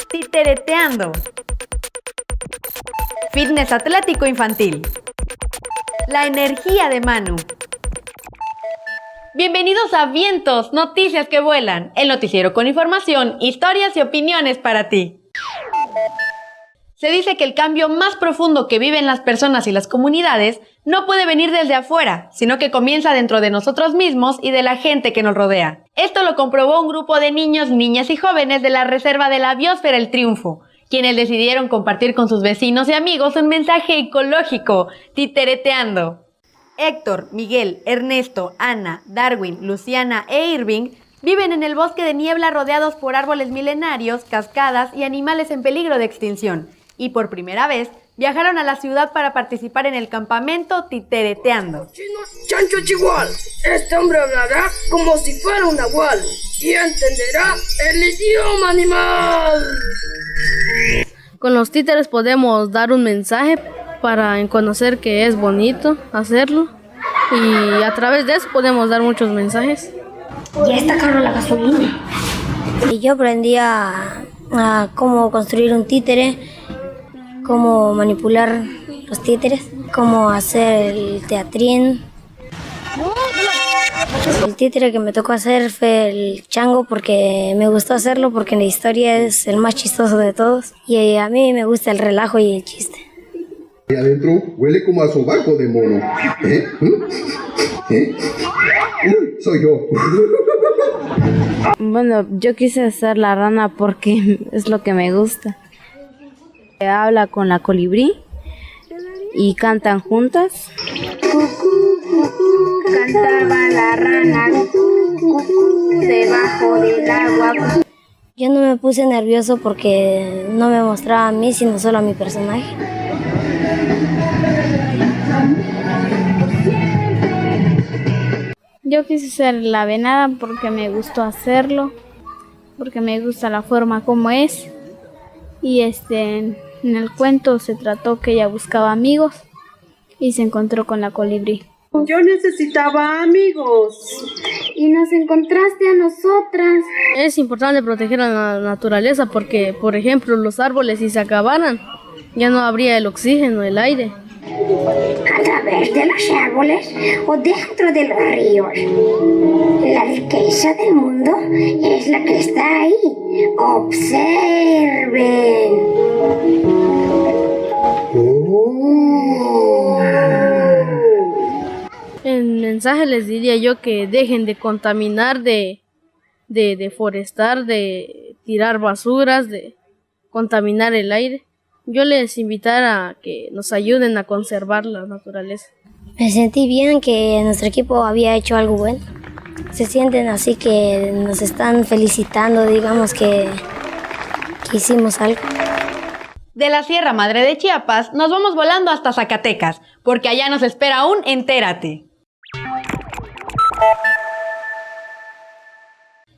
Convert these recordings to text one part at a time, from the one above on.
Titereteando. Fitness atlético infantil. La energía de Manu. Bienvenidos a Vientos, noticias que vuelan, el noticiero con información, historias y opiniones para ti. Se dice que el cambio más profundo que viven las personas y las comunidades no puede venir desde afuera, sino que comienza dentro de nosotros mismos y de la gente que nos rodea. Esto lo comprobó un grupo de niños, niñas y jóvenes de la Reserva de la Biosfera El Triunfo, quienes decidieron compartir con sus vecinos y amigos un mensaje ecológico, titereteando. Héctor, Miguel, Ernesto, Ana, Darwin, Luciana e Irving viven en el bosque de niebla rodeados por árboles milenarios, cascadas y animales en peligro de extinción. Y por primera vez viajaron a la ciudad para participar en el campamento Titereteando. Chancho Chihuahua, este hombre hablará como si fuera un nahual y entenderá el idioma animal. Con los títeres podemos dar un mensaje para conocer que es bonito hacerlo y a través de eso podemos dar muchos mensajes. Ya está caro la gasolina. Y yo aprendí a cómo construir un títere, cómo manipular los títeres, cómo hacer el teatrín. El títere que me tocó hacer fue el chango porque me gustó hacerlo porque en la historia es el más chistoso de todos y a mí me gusta el relajo y el chiste. Adentro huele como a sobaco de mono. Soy yo. Bueno, yo quise hacer la rana porque es lo que me gusta. Habla con la colibrí y cantan juntas. Cantaba la rana debajo del agua. Yo no me puse nervioso porque no me mostraba a mí, sino solo a mi personaje. Yo quise ser la venada porque me gustó hacerlo, porque me gusta la forma como es. Y en el cuento se trató que ella buscaba amigos y se encontró con la colibrí. Yo necesitaba amigos. Y nos encontraste a nosotras. Es importante proteger a la naturaleza porque, por ejemplo, los árboles si se acabaran, ya no habría el oxígeno, el aire. A través de los árboles o dentro de los ríos. La riqueza del mundo es la que está ahí. Observen. En mensaje les diría yo que dejen de contaminar, de deforestar, de tirar basuras, de contaminar el aire. Yo les invitara a que nos ayuden a conservar la naturaleza. Me sentí bien que nuestro equipo había hecho algo bueno. Se sienten así que nos están felicitando, digamos que hicimos algo. De la Sierra Madre de Chiapas nos vamos volando hasta Zacatecas, porque allá nos espera un Entérate.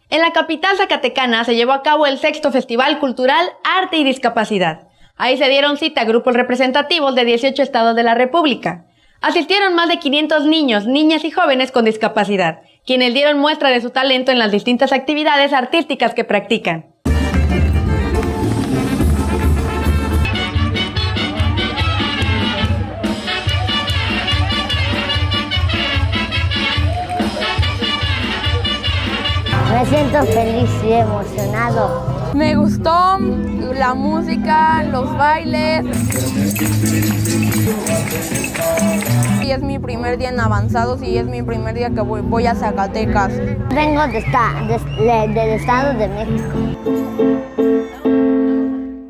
En la capital zacatecana se llevó a cabo el 6º Festival Cultural Arte y Discapacidad. Ahí se dieron cita grupos representativos de 18 estados de la República. Asistieron más de 500 niños, niñas y jóvenes con discapacidad, quienes dieron muestra de su talento en las distintas actividades artísticas que practican. Me siento feliz y emocionado. Me gustó la música, los bailes. Y es mi primer día en Avanzados y es mi primer día que voy a Zacatecas. Vengo del Estado de México.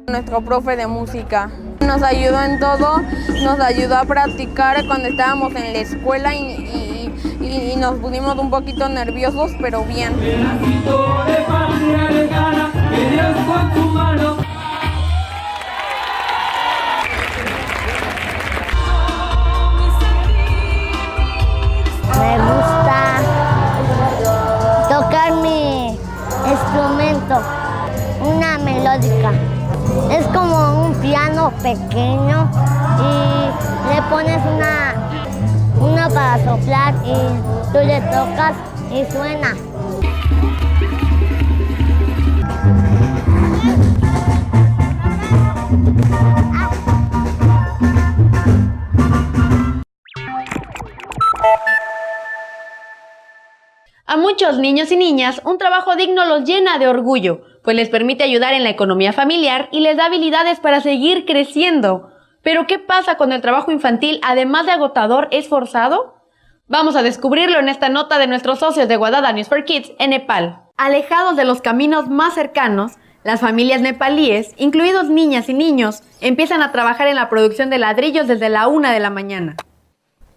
Nuestro profe de música nos ayudó en todo, nos ayudó a practicar cuando estábamos en la escuela y nos pusimos un poquito nerviosos, pero bien. Me gusta tocar mi instrumento. visto, una melódica. Es como un piano pequeño y le pones una para soplar y tú le tocas y suena. A muchos niños y niñas, un trabajo digno los llena de orgullo, pues les permite ayudar en la economía familiar y les da habilidades para seguir creciendo. Pero ¿qué pasa cuando el trabajo infantil, además de agotador, es forzado? Vamos a descubrirlo en esta nota de nuestros socios de Wadada News for Kids en Nepal. Alejados de los caminos más cercanos, las familias nepalíes, incluidos niñas y niños, empiezan a trabajar en la producción de ladrillos desde la 1 de la mañana.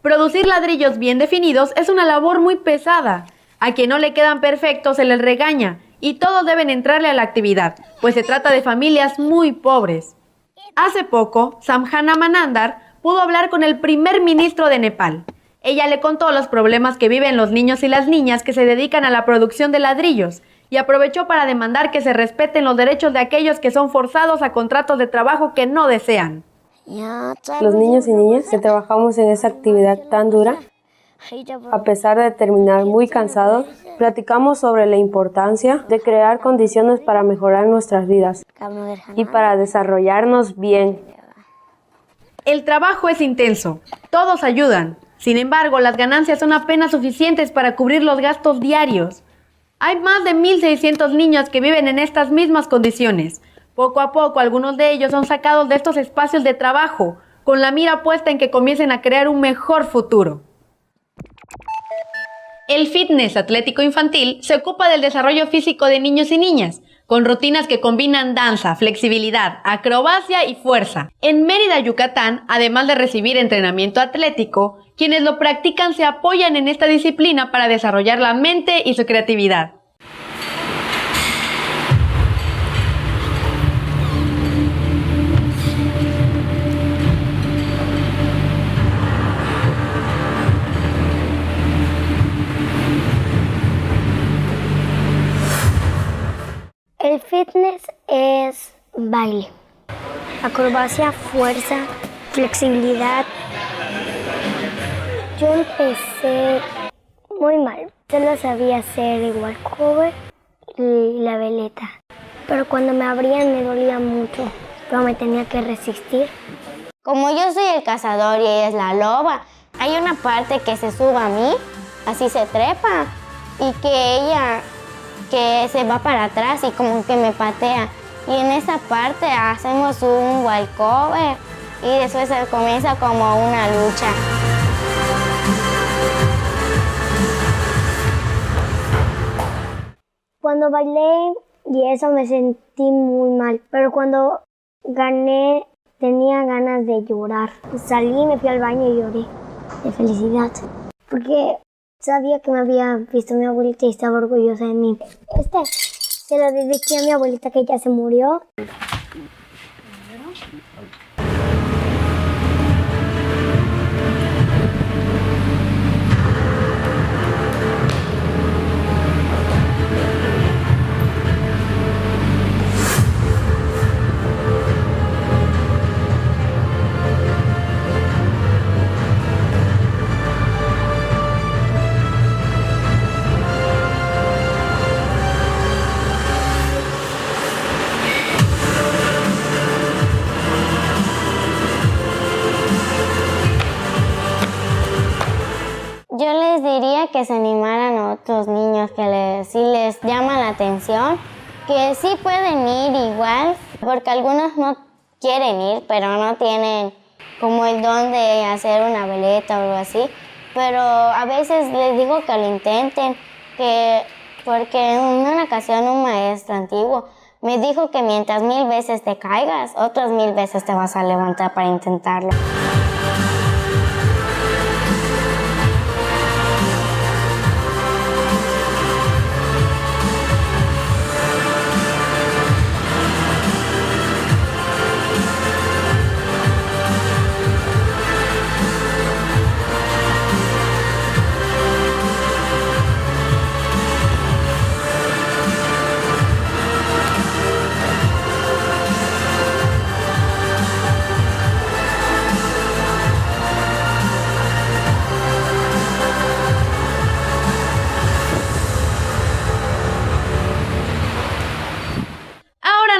Producir ladrillos bien definidos es una labor muy pesada. A quien no le quedan perfectos se les regaña y todos deben entrarle a la actividad, pues se trata de familias muy pobres. Hace poco, Samhana Manandar pudo hablar con el primer ministro de Nepal. Ella le contó los problemas que viven los niños y las niñas que se dedican a la producción de ladrillos y aprovechó para demandar que se respeten los derechos de aquellos que son forzados a contratos de trabajo que no desean. Los niños y niñas que trabajamos en esa actividad tan dura, a pesar de terminar muy cansados, platicamos sobre la importancia de crear condiciones para mejorar nuestras vidas y para desarrollarnos bien. El trabajo es intenso, todos ayudan. Sin embargo, las ganancias son apenas suficientes para cubrir los gastos diarios. Hay más de 1.600 niños que viven en estas mismas condiciones. Poco a poco, algunos de ellos son sacados de estos espacios de trabajo, con la mira puesta en que comiencen a crear un mejor futuro. El fitness atlético infantil se ocupa del desarrollo físico de niños y niñas, con rutinas que combinan danza, flexibilidad, acrobacia y fuerza. En Mérida, Yucatán, además de recibir entrenamiento atlético, quienes lo practican se apoyan en esta disciplina para desarrollar la mente y su creatividad. El fitness es baile, acrobacia, fuerza, flexibilidad. Yo empecé muy mal, solo sabía hacer el walkover y la veleta. Pero cuando me abrían me dolía mucho, pero me tenía que resistir. Como yo soy el cazador y ella es la loba, hay una parte que se sube a mí, así se trepa, y que ella que se va para atrás y como que me patea. Y en esa parte hacemos un walkover y después comienza como una lucha. Cuando bailé y eso me sentí muy mal, pero cuando gané tenía ganas de llorar. Salí, me fui al baño y lloré de felicidad, porque sabía que me había visto mi abuelita y estaba orgullosa de mí. Se lo dediqué a mi abuelita que ya se murió. Yo les diría que se animaran a otros niños, que sí les llama la atención, que sí pueden ir igual, porque algunos no quieren ir, pero no tienen como el don de hacer una veleta o algo así. Pero a veces les digo que lo intenten, porque en una ocasión un maestro antiguo me dijo que mientras 1000 veces te caigas, otras 1000 veces te vas a levantar para intentarlo.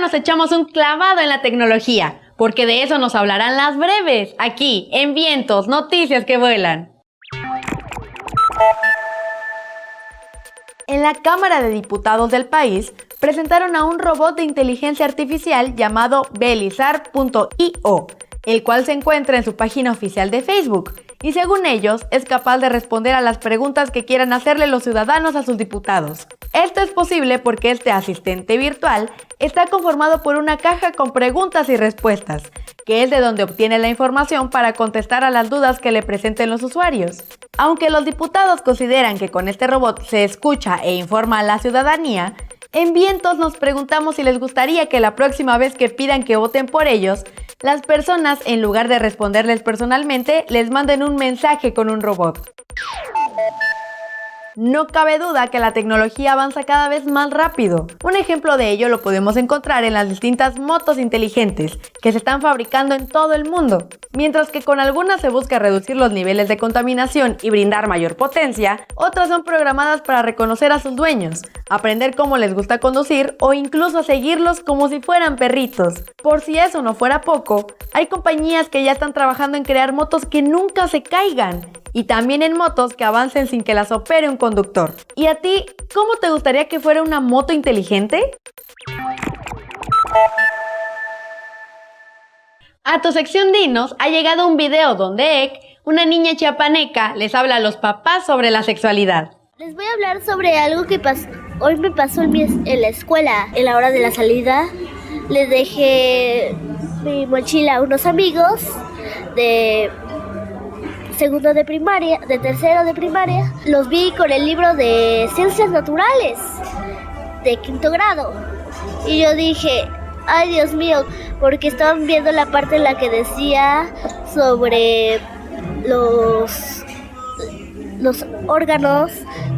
nos echamos un clavado en la tecnología, porque de eso nos hablarán las breves, aquí, en Vientos, noticias que vuelan. En la Cámara de Diputados del país presentaron a un robot de inteligencia artificial llamado Belizar.io, el cual se encuentra en su página oficial de Facebook, y según ellos es capaz de responder a las preguntas que quieran hacerle los ciudadanos a sus diputados. Esto es posible porque este asistente virtual está conformado por una caja con preguntas y respuestas, que es de donde obtiene la información para contestar a las dudas que le presenten los usuarios. Aunque los diputados consideran que con este robot se escucha e informa a la ciudadanía, en Vientos nos preguntamos si les gustaría que la próxima vez que pidan que voten por ellos, las personas, en lugar de responderles personalmente, les manden un mensaje con un robot. No cabe duda que la tecnología avanza cada vez más rápido. Un ejemplo de ello lo podemos encontrar en las distintas motos inteligentes que se están fabricando en todo el mundo. Mientras que con algunas se busca reducir los niveles de contaminación y brindar mayor potencia, otras son programadas para reconocer a sus dueños, aprender cómo les gusta conducir o incluso seguirlos como si fueran perritos. Por si eso no fuera poco, hay compañías que ya están trabajando en crear motos que nunca se caigan. Y también en motos que avancen sin que las opere un conductor. ¿Y a ti, cómo te gustaría que fuera una moto inteligente? A tu sección Dinos ha llegado un video donde Ek, una niña chiapaneca, les habla a los papás sobre la sexualidad. Les voy a hablar sobre algo que hoy me pasó en la escuela. En la hora de la salida les dejé mi mochila a unos amigos de segundo de primaria, de tercero de primaria. Los vi con el libro de Ciencias Naturales de quinto grado. Y yo dije, ay Dios mío, porque estaban viendo la parte en la que decía sobre los órganos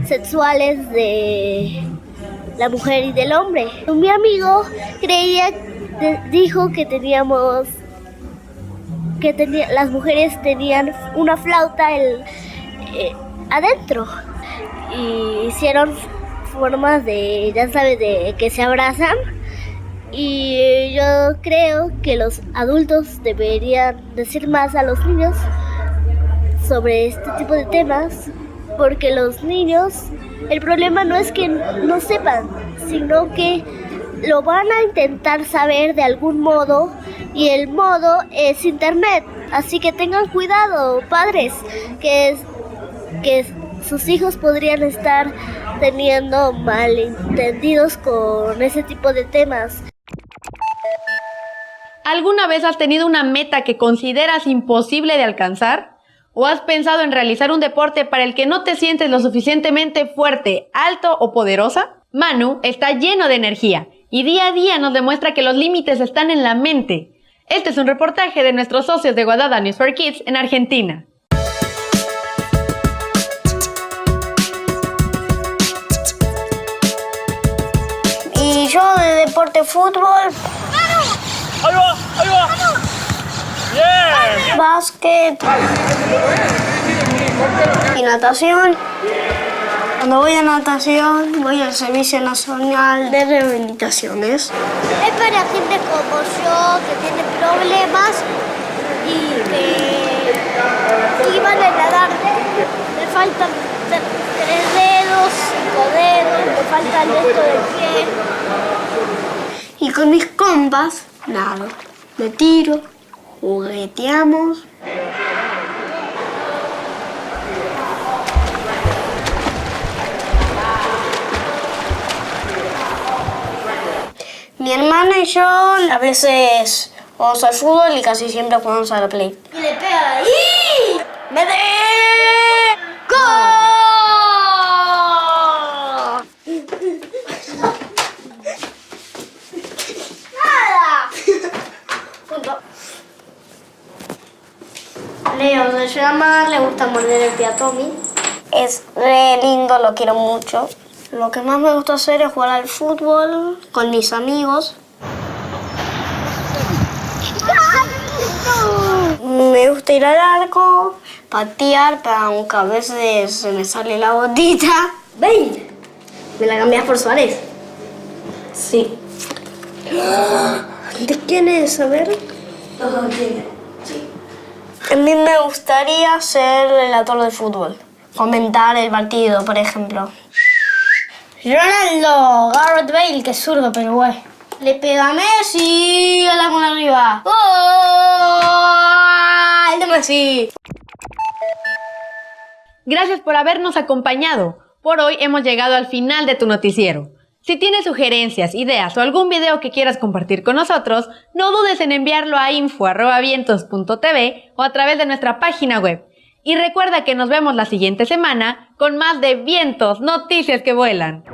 sexuales de la mujer y del hombre. Mi amigo dijo que las mujeres tenían una flauta adentro y hicieron formas de, ya sabes, de que se abrazan. Y yo creo que los adultos deberían decir más a los niños sobre este tipo de temas, porque los niños, el problema no es que no sepan, sino que lo van a intentar saber de algún modo, y el modo es internet. Así que tengan cuidado, padres, que sus hijos podrían estar teniendo malentendidos con ese tipo de temas. ¿Alguna vez has tenido una meta que consideras imposible de alcanzar? ¿O has pensado en realizar un deporte para el que no te sientes lo suficientemente fuerte, alto o poderosa? Manu está lleno de energía y día a día nos demuestra que los límites están en la mente. Este es un reportaje de nuestros socios de Guadada News for Kids en Argentina. Y yo de deporte fútbol. ¡Ahí va! ¡Ahí va! Bien. Básquet. Y natación. Cuando voy a natación, voy al Servicio Nacional de Rehabilitaciones. Es para gente como yo que tiene problemas y que van a nadar. Me faltan 3 dedos, 5 dedos, me falta el resto del pie. Y con mis compas, nado. Me tiro, jugueteamos. Mi hermana y yo a veces jugamos al fútbol y casi siempre jugamos a la Play. Y le pega ahí. ¡Mete! ¡Gol! ¡Nada! Punto. Leo se llama, le gusta morder el pie a Tommy. Es re lindo, lo quiero mucho. Lo que más me gusta hacer es jugar al fútbol con mis amigos. Me gusta ir al arco, patear, pero aunque a veces se me sale la botita. 20. ¿Me la cambias por Suárez? Sí. ¿De quién es? A ver. A mí me gustaría ser relator de fútbol. Comentar el partido, por ejemplo. Ronaldo, Gareth Bale, que es zurdo, pero güey. Le pega a Messi, a la con arriba. ¡Oh! ¡El de Messi! Gracias por habernos acompañado. Por hoy hemos llegado al final de tu noticiero. Si tienes sugerencias, ideas o algún video que quieras compartir con nosotros, no dudes en enviarlo a info@vientos.tv o a través de nuestra página web. Y recuerda que nos vemos la siguiente semana con más de Vientos, noticias que vuelan.